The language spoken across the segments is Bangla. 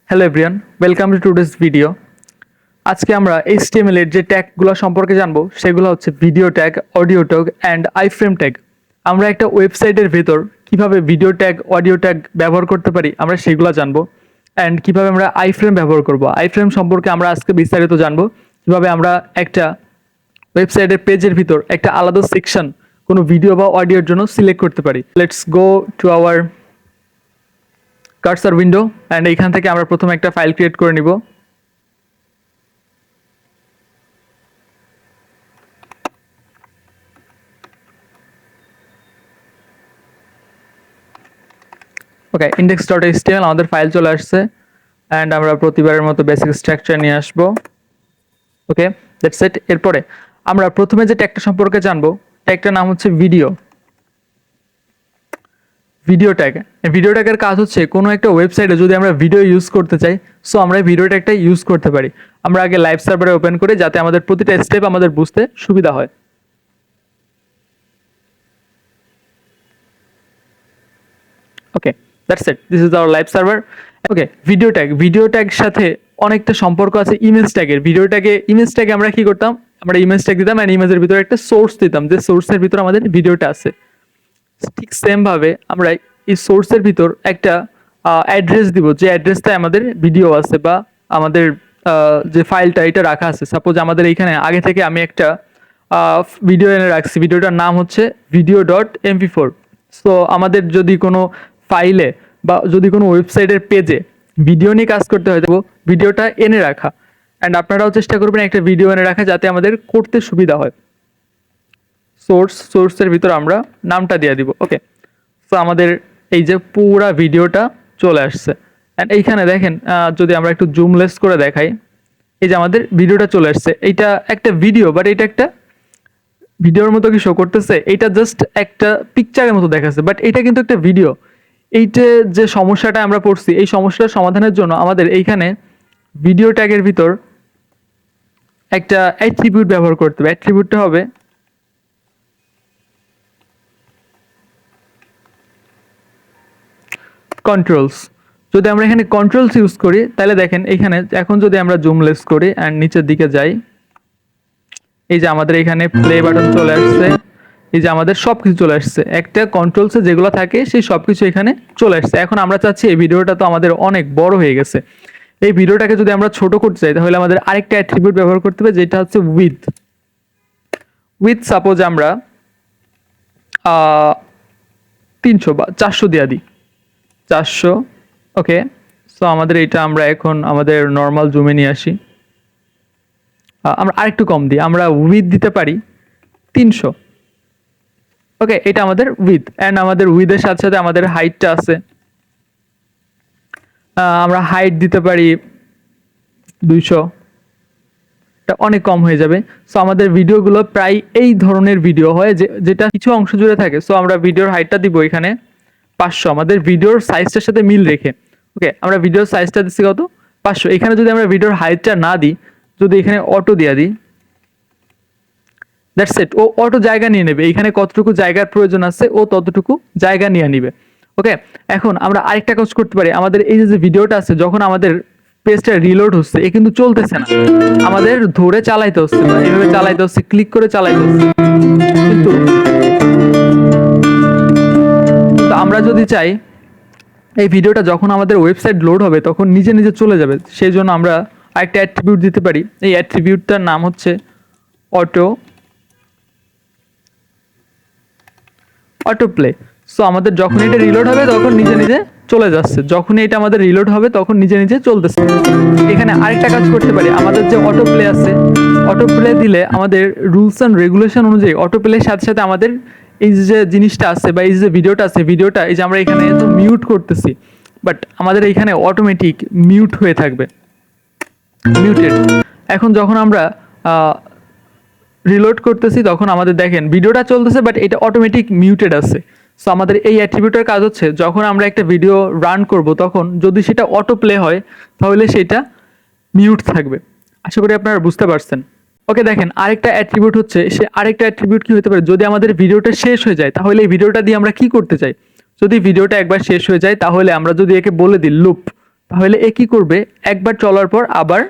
Hello everyone, welcome to today's video. আজকে আমরা HTML এর যে ট্যাগগুলো সম্পর্কে জানবো সেগুলো হচ্ছে video tag, audio tag and iframe tag. আমরা একটা ওয়েবসাইটের ভেতর কিভাবে ভিডিও ট্যাগ, অডিও ট্যাগ ব্যবহার করতে পারি আমরা সেগুলো জানবো। অ্যান্ড কিভাবে আমরা আইফ্রেম ব্যবহার করব, আইফ্রেম সম্পর্কে আমরা আজকে বিস্তারিত জানবো। কিভাবে আমরা একটা ওয়েবসাইটের পেজের ভিতর একটা আলাদা সেকশন কোনো ভিডিও বা অডিওর জন্য সিলেক্ট করতে পারি। Let's go to our cursor window and এইখান থেকে আমরা প্রথমে একটা ফাইল ক্রিয়েট করে নিব। ওকে, index.html আমাদের ফাইল চলে আসছে অ্যান্ড আমরা প্রতিবারের মতো বেসিক স্ট্রাকচার নিয়ে আসবো। ওকে, দ্যাটস ইট। এরপরে আমরা প্রথমে যে ট্যাগটা সম্পর্কে জানবো, ট্যাগটার নাম হচ্ছে ভিডিও ট্যাগ। ভিডিও ট্যাগের কাজ হচ্ছে কোনো একটা ওয়েবসাইটে যদি আমরা ভিডিও ইউজ করতে চাই, সো আমরা ভিডিও ট্যাগটা ইউজ করতে পারি। আমরা আগে লাইভ সার্ভারে ওপেন করি যাতে আমাদের প্রতিটা স্টেপ আমাদের বুঝতে সুবিধা হয়। Okay, that's it, this is our live server. Okay, video tag সাথে অনেকটা সম্পর্ক আছে ইমেজ ট্যাগের। ইমেজ ট্যাগে আমরা কি করতাম, আমরা ইমেজ ট্যাগ দিতাম অ্যান্ড ইমেজের ভিতরে একটা সোর্স দিতাম, যে সোর্সের ভিতরে আমাদের ভিডিওটা আছে। ঠিক সেম ভাবে আমরা এই সোর্সের ভিতর একটা অ্যাড্রেস দিব, যে অ্যাড্রেসটায় আমাদের ভিডিও আছে বা আমাদের যে ফাইলটা এটা রাখা আছে। সাপোজ আমাদের এইখানে আগে থেকে আমি একটা ভিডিও এনে রাখছি, ভিডিওটার নাম হচ্ছে video.mp4। সো আমাদের যদি কোনো ফাইলে বা যদি কোনো ওয়েবসাইটের পেজে ভিডিও নিয়ে কাজ করতে হয়, তো ভিডিওটা এনে রাখা। অ্যান্ড আপনারাও চেষ্টা করবেন একটা ভিডিও এনে রাখা যাতে আমাদের করতে সুবিধা হয়। সোর্সের ভিতর আমরা নামটা দিয়ে দিব। ওকে, তো আমাদের এই যে পুরা ভিডিওটা চলে আসছে অ্যান্ড এইখানে দেখেন, যদি আমরা একটু জুমলেস করে দেখাই, এই যে আমাদের ভিডিওটা চলে আসছে। এইটা একটা ভিডিও, বাট এটা একটা ভিডিওর মতো কি শো করতেছে, এটা জাস্ট একটা পিকচারের মতো দেখাচ্ছে, বাট এটা কিন্তু একটা ভিডিও। এইটা যে সমস্যাটা আমরা পড়ছি, এই সমস্যাটার সমাধানের জন্য আমাদের এইখানে ভিডিও ট্যাগের ভিতর একটা অ্যাট্রিবিউট ব্যবহার করতে হবে। অ্যাট্রিবিউটটা হবে কন্ট্রোলস। যদি আমরা এখানে কন্ট্রোলস ইউজ করি তাহলে দেখেন এইখানে এখন যদি আমরা জুমলেস করি অ্যান্ড নিচের দিকে যাই, এই যে আমাদের এখানে প্লে বাটন চলে আসছে, এই যে আমাদের সব কিছু চলে আসছে। একটা কন্ট্রোলসে যেগুলো থাকে সেই সব কিছু এখানে চলে আসছে। এখন আমরা চাচ্ছি এই ভিডিওটা তো আমাদের অনেক বড় হয়ে গেছে, এই ভিডিওটাকে যদি আমরা ছোট করতে চাই তাহলে আমাদের আরেকটা অ্যাট্রিবিউট ব্যবহার করতে হবে, যেটা হচ্ছে উইথ সাপোজ আমরা 300 বা 400 দিয়ে দিই, 400। ওকে, সো আমাদের এটা আমরা এখন আমাদের নর্মাল জুমে নিয়ে আসি। আমরা আরেকটু কম দিই, আমরা উইথ দিতে পারি 300। ওকে, এটা আমাদের উইথ। অ্যান্ড আমাদের উইথের সাথে সাথে আমাদের হাইটটা আছে, আমরা হাইট দিতে পারি 200। এটা অনেক কম হয়ে যাবে। সো আমাদের ভিডিওগুলো প্রায় এই ধরনের ভিডিও হয় যেটা কিছু অংশ জুড়ে থাকে। সো আমরা ভিডিওর হাইটটা দিব এখানে 500, আমাদের ভিডিওর সাইজটার সাথে মিল রেখে। ওকে, আমরা ভিডিওর সাইজটা দিচ্ছি কত, 500। এখানে যদি আমরা ভিডিওর হাইটটা না দিই, যদি এখানে অটো দিয়ে দিই, দ্যাটস ইট, ও অটো জায়গা নিয়ে নেবে। এখানে কতটুকু জায়গার প্রয়োজন আছে ও ততটুকু জায়গা নিয়ে নিবে। ওকে, এখন আমরা আরেকটা কাজ করতে পারি। আমাদের এই যে ভিডিওটা আছে, যখন আমাদের পেজটা রিলোড হচ্ছে, এ কিন্তু চলতেছে না, আমাদের ধরে চালাইতে হচ্ছে, এভাবে চালাইতে হচ্ছে, ক্লিক করে চালাইতে হচ্ছে। কিন্তু আমরা যদি চাই এই ভিডিওটা যখন আমাদের ওয়েবসাইট লোড হবে তখন নিজে নিজে চলে যাবে, সেই জন্য আমরা আরেকটা অ্যাট্রিবিউট দিতে পারি। এই অ্যাট্রিবিউটটার নাম হচ্ছে অটো প্লে। সো আমাদের যখন এটা রিলোড হবে তখন নিজে নিজে চলে যাচ্ছে, যখন এটা আমাদের রিলোড হবে তখন নিজে নিজে চলতেছে। এখানে আরেকটা কাজ করতে পারি, আমাদের যে অটো প্লে আছে, অটো প্লে দিলে আমাদের রুলস অ্যান্ড রেগুলেশন অনুযায়ী অটো প্লের সাথে সাথে আমাদের এই যে জিনিসটা আছে বা এই যে ভিডিওটা আছে, ভিডিওটা এই যে আমরা এখানে তো মিউট করতেছি, বাট আমাদের এখানে অটোমেটিক মিউট হয়ে থাকবে, মিউটেড। এখন যখন আমরা রিলোড করতেছি তখন আমাদের দেখেন ভিডিওটা চলতেছে, বাট এটা অটোমেটিক মিউটেড আছে। সো আমাদের এই অ্যাট্রিবিউটের কাজ হচ্ছে যখন আমরা একটা ভিডিও রান করব তখন যদি সেটা অটো প্লে হয় তাহলে সেটা মিউট থাকবে। আশা করি আপনারা বুঝতে পারছেন। ওকে, দেখেন আরেকটা অ্যাট্রিবিউট হচ্ছে, সে আরেকটা অ্যাট্রিবিউট কি হতে পারে, যদি আমাদের ভিডিওটা শেষ হয়ে যায় তাহলে এই ভিডিওটা দিয়ে আমরা কি করতে চাই। যদি ভিডিওটা একবার শেষ হয়ে যায় তাহলে আমরা যদি একে বলে দিই লুপ, তাহলে এ কি করবে, একবার চলার পর আবার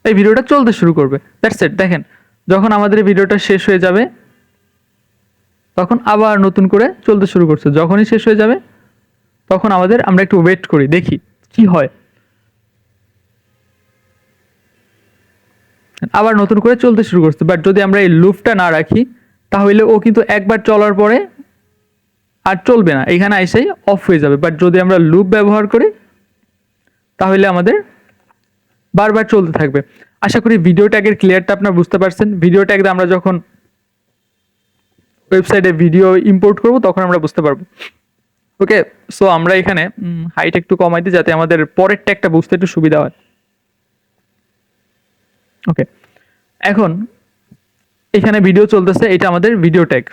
এই ভিডিওটা চলতে শুরু করবে। That's it. দেখেন যখন আমাদের এই ভিডিওটা শেষ হয়ে যাবে তখন আবার নতুন করে চলতে শুরু করছে। যখনই শেষ হয়ে যাবে তখন আমরা একটু ওয়েট করি, দেখি কি হয়। আবার নতুন করে চলতে শুরু করছে। বাট যদি আমরা এই লুপটা না রাখি তাহলে ও কিন্তু একবার চলার পরে আর চলবে না, এখানে এসেই অফ হয়ে যাবে। বাট যদি আমরা লুপ ব্যবহার করি তাহলে আমাদের বারবার চলতে থাকবে। আশা করি ভিডিও ট্যাগের ক্লিয়ারটা আপনারা বুঝতে পারছেন। ভিডিও ট্যাগ আমরা যখন ওয়েবসাইটে ভিডিও ইম্পোর্ট করব তখন আমরা বুঝতে পারবো। ওকে, সো আমরা এখানে হাইট একটু কমাই দিই যাতে আমাদের পরের ট্যাগটা বুঝতে একটু সুবিধা হয়। ওকে, এখন এখানে ভিডিও চলতেছে, এটা আমাদের ভিডিও ট্যাগ।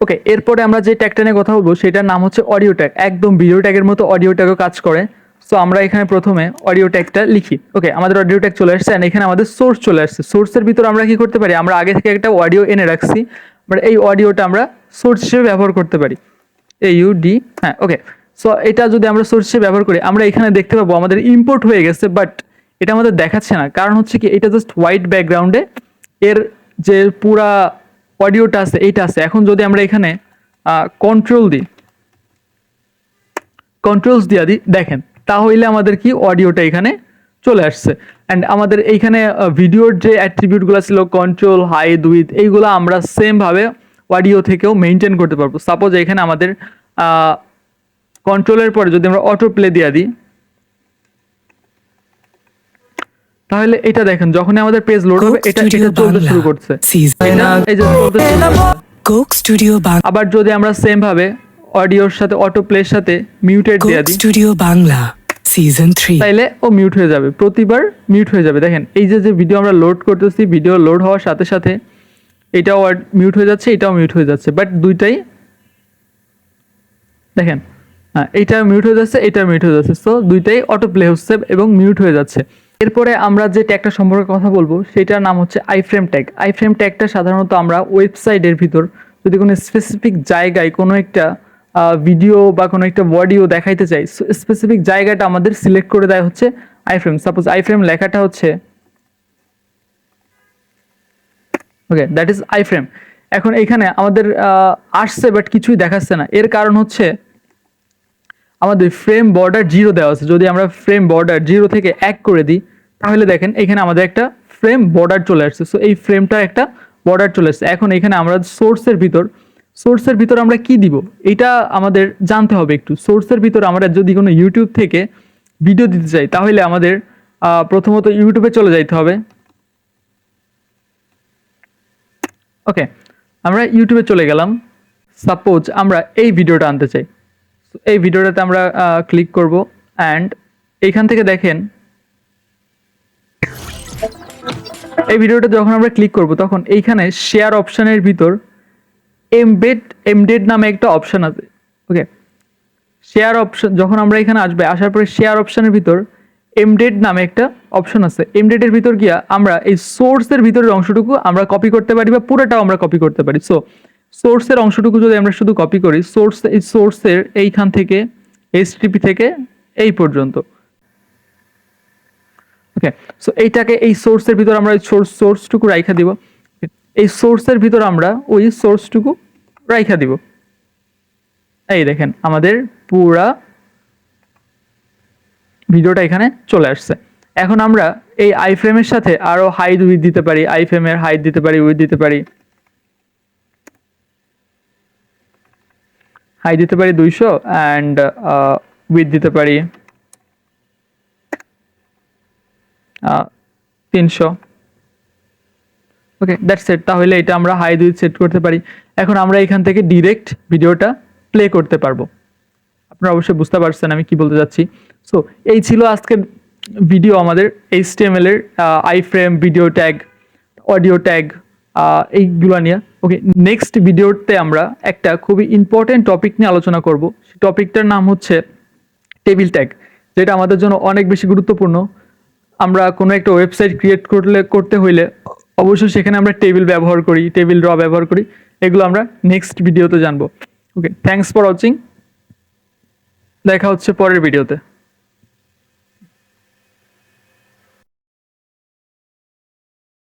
ওকে, এরপরে আমরা যে ট্যাগটা নিয়ে কথা বলবো সেটার নাম হচ্ছে অডিও ট্যাগ। একদম ভিডিও ট্যাগের মতো অডিও ট্যাগও কাজ করে। সো আমরা এখানে প্রথমে অডিও ট্যাগটা লিখি। ওকে, আমাদের অডিও ট্যাগ চলে আসছে, এখানে আমাদের সোর্স চলে আসছে। সোর্সের ভিতর আমরা কি করতে পারি, আমরা আগে থেকে একটা অডিও এনে রাখছি, বাট এই অডিওটা আমরা সোর্স হিসেবে ব্যবহার করতে পারি। AUD, হ্যাঁ। ওকে, সো এটা যদি আমরা সোর্স হিসেবে ব্যবহার করি আমরা এখানে দেখতে পাবো আমাদের ইম্পোর্ট হয়ে গেছে, বাট এটা আমাদের দেখাচ্ছে না। কারণ হচ্ছে কি, এটা জাস্ট হোয়াইট ব্যাকগ্রাউন্ডে এর যে পুরা অডিওটা আছে এইটা আছে। এখন যদি আমরা এখানে কন্ট্রোলস দিয়া দিই, দেখেন তাহলে আমাদের কি অডিওটা এখানে চলে আসছে। অ্যান্ড আমাদের এইখানে ভিডিওর যে অ্যাট্রিবিউটগুলো ছিল কন্ট্রোল, হাইড, উইথ, এইগুলো আমরা সেমভাবে অডিও থেকেও মেনটেন করতে পারবো। সাপোজ এখানে আমাদের কন্ট্রোলের পরে যদি আমরা অটো প্লে দিয়ে দিই তাহলে এটা দেখেন যখনই আমাদের পেজ লোড হবে এটা চলতে শুরু করছে। Coke studio Bangla. আবার যদি আমরা সেম ভাবে অডিওর সাথে অটো প্লের সাথে মিউটেড দিয়ে দিই স্টুডিও বাংলা সিজন 3, তাইলে ও মিউট হয়ে যাবে, প্রতিবার মিউট হয়ে যাবে। দেখেন এই যে ভিডিও আমরা লোড করতেছি, ভিডিও লোড হওয়ার সাথে সাথে এটাও মিউট হয়ে যাচ্ছে, এটাও মিউট হয়ে যাচ্ছে। বাট দুইটাই দেখেন, হ্যাঁ, এইটা মিউট হয়ে যাচ্ছে, এটা মিউট হয়ে যাচ্ছে। সো দুইটাই অটো প্লে হচ্ছে এবং মিউট হয়ে যাচ্ছে। এরপরে আমরা যে ট্যাগটা সম্পর্কে কথা বলবো সেটার নাম হচ্ছে আইফ্রেম ট্যাগ। আইফ্রেম ট্যাগটা সাধারণত আমরা ওয়েবসাইটের ভিতর যদি কোনো স্পেসিফিক জায়গায় কোনো একটা ভিডিও বা কোনো একটা অডিও দেখাইতে চাই, স্পেসিফিক জায়গাটা আমাদের সিলেক্ট করে দেয় হচ্ছে আইফ্রেম। সাপোজ আইফ্রেম লেখাটা হচ্ছে, ওকে, দ্যাট ইজ আইফ্রেম। এখন এখানে আমাদের আসছে বাট কিছুই দেখাচ্ছে না। এর কারণ হচ্ছে আমাদের ফ্রেম বর্ডার 0 দেওয়া আছে। যদি আমরা ফ্রেম বর্ডার 0 থেকে 1 করে দিই তাহলে দেখেন এখানে আমাদের একটা ফ্রেম বর্ডার চলে আসছে। সো এই ফ্রেমটা একটা বর্ডার চলে আসছে। এখন এখানে আমরা সোর্সের ভিতর আমরা কি দিব এটা আমাদের জানতে হবে একটু। সোর্সের ভিতর আমরা যদি কোনো ইউটিউব থেকে ভিডিও দিতে চাই তাহলে আমাদের প্রথমত ইউটিউবে চলে যাইতে হবে। ওকে, আমরা ইউটিউবে চলে গেলাম। সাপোজ আমরা এই ভিডিওটা আনতে চাই, এই ভিডিওটাতে আমরা ক্লিক করব অ্যান্ড এইখান থেকে দেখেন এই ভিডিওটা যখন আমরা ক্লিক করব তখন এইখানে শেয়ার অপশনের ভিতর এমডেড নামে একটা অপশন আছে। ওকে, শেয়ার অপশন যখন আমরা এখানে আসার পরে শেয়ার অপশনের ভিতর এমডেড নামে একটা অপশন আছে। এমডেডের ভিতর গিয়া আমরা এই সোর্সের ভিতরের অংশটুকু আমরা কপি করতে পারি বা পুরোটাও আমরা কপি করতে পারি। সো সোর্সের অংশটুকু যদি আমরা শুধু কপি করি, সোর্সের এইখান থেকে HTTP থেকে এই পর্যন্ত। ওকে, সো এইটাকে এই সোর্সের ভিতর আমরা সোর্সটুকু রাইখা দিব। এই সোর্সের ভিতর আমরা ওই সোর্সটুকু রাইখা দিব। এই দেখেন আমাদের পুরা ভিডিওটা এখানে চলে আসছে। এখন আমরা এই আইফ্রেমের সাথে আরো হাইড উইথ দিতে পারি, আইফ্রেমের হাইড দিতে পারি, উইথ দিতে পারি। হাই দিতে পারি 200 অ্যান্ড উইথ দিতে পারি 300। ওকে, দ্যাটস ইট। তাহলে এটা আমরা হাই উইথ সেট করতে পারি। এখন আমরা এখান থেকে ডিরেক্ট ভিডিওটা প্লে করতে পারবো। আপনারা অবশ্যই বুঝতে পারছেন আমি কি বলতে যাচ্ছি। সো এই ছিল আজকের ভিডিও আমাদের HTML এর iframe, video tag, audio tag, এইগুলো নিয়ে। ওকে, নেক্সট ভিডিওতে আমরা একটা খুবই ইম্পর্টেন্ট টপিক নিয়ে আলোচনা করব। সেই টপিকটার নাম হচ্ছে টেবিল ট্যাগ, যেটা আমাদের জন্য অনেক বেশি গুরুত্বপূর্ণ। আমরা কোনো একটা ওয়েবসাইট ক্রিয়েট করতে হইলে অবশ্যই সেখানে আমরা টেবিল ব্যবহার করি, টেবিল র ব্যবহার করি। এগুলো আমরা নেক্সট ভিডিওতে জানবো। ওকে, থ্যাঙ্কস ফর ওয়াচিং। দেখা হচ্ছে পরের ভিডিওতে।